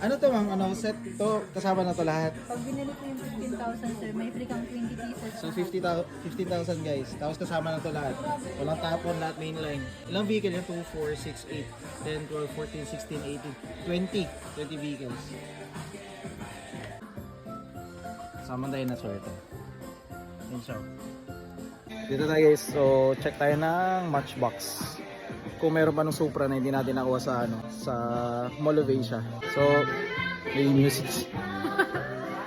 Ano to ma'am? Ano set to? Kasama na to lahat. Pag binili ko yung 15,000 sir, may free kang 20 pieces. So 15,000 guys. Tapos kasama na to lahat. Walang tapon, lahat mainline. Ilang vehicle yung 2, 4, 6, 8, 10, 12, 14, 16, 18, 20 vehicles. Kasama tayo na sort ito. Yun siya. Dito tayo guys. So check tayo ng Matchbox. Kung meron pa ng Supra na hindi natin nakuha sa sa Mall of Asia. So may music.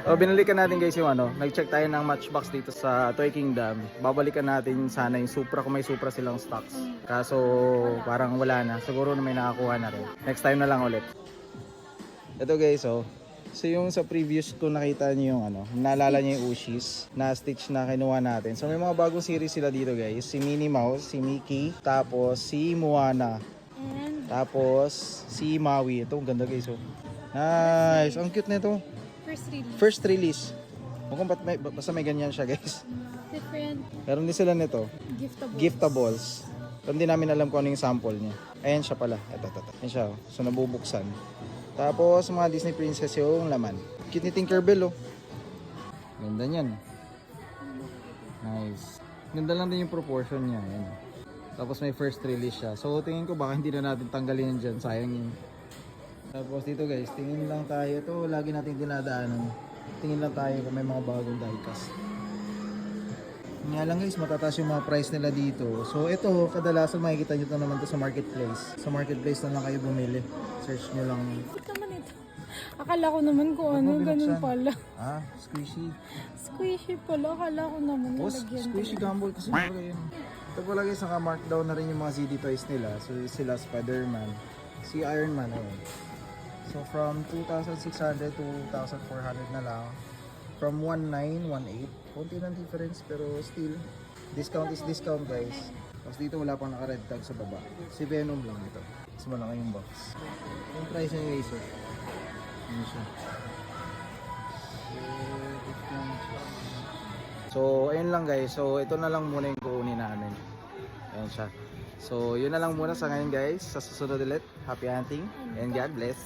O binalikan natin guys yung nag-check tayo ng Matchbox dito sa Toy Kingdom. Babalikan natin sana yung Supra kung may Supra silang stocks. Kaso parang wala na. Siguro na may nakakuha na rin. Next time na lang ulit. Ito guys So yung sa previous ko nakita niyo yung naalala niyo yung Ushis na stitch na kinuha natin. So may mga bagong series sila dito guys. Si Minnie Mouse, si Mickey, tapos si Moana. And Tapos si Maui. Ito ang ganda guys Nice. Ang cute nito. first release. First release. Mukhang basta may ganyan siya guys. Different Meron din sila nito. giftables. Giftables. Pero hindi namin alam kung ano yung sample niya. Ayan siya pala. Ito. Ayan siya. So nabubuksan. Tapos mga Disney Princess yung laman. Cute ni Tinkerbell Ganda niyan. Nice. Ganda lang din yung proportion niya. Ayan. Tapos may first release siya. So tingin ko baka hindi na natin tanggalin yan dyan. Sayang yun. Tapos dito guys, tingin lang tayo. Ito lagi natin dinadaanan. Tingin lang tayo kung may mga bagong diecast. Nga lang guys, matataas yung mga price nila dito. So ito, kadalasan makikita nyo ito naman to sa marketplace. Sa marketplace na lang kayo bumili. Search nyo lang. Bakit naman ito? Akala ko naman kung ano, ganun pala. Squishy. Squishy pala, akala ko naman nalagyan. Squishy gumball kasi pala yun. Ito pala guys, naka-markdown na rin yung mga ZD toys nila. So sila Spider-Man, si Iron Man. So from 2,600 to 2,400 na lang. From 1,918. Konti ng difference pero still, discount is discount guys. Tapos dito wala pang naka-red tag sa baba. Si Venom lang ito. Mas malaki yung box. Yung price niya guys Ano siya? So ayun lang guys. So ito na lang muna yung kukunin namin. Ayan siya. So yun na lang muna sa ngayon guys. Sa susunod ulit. Happy hunting and God bless.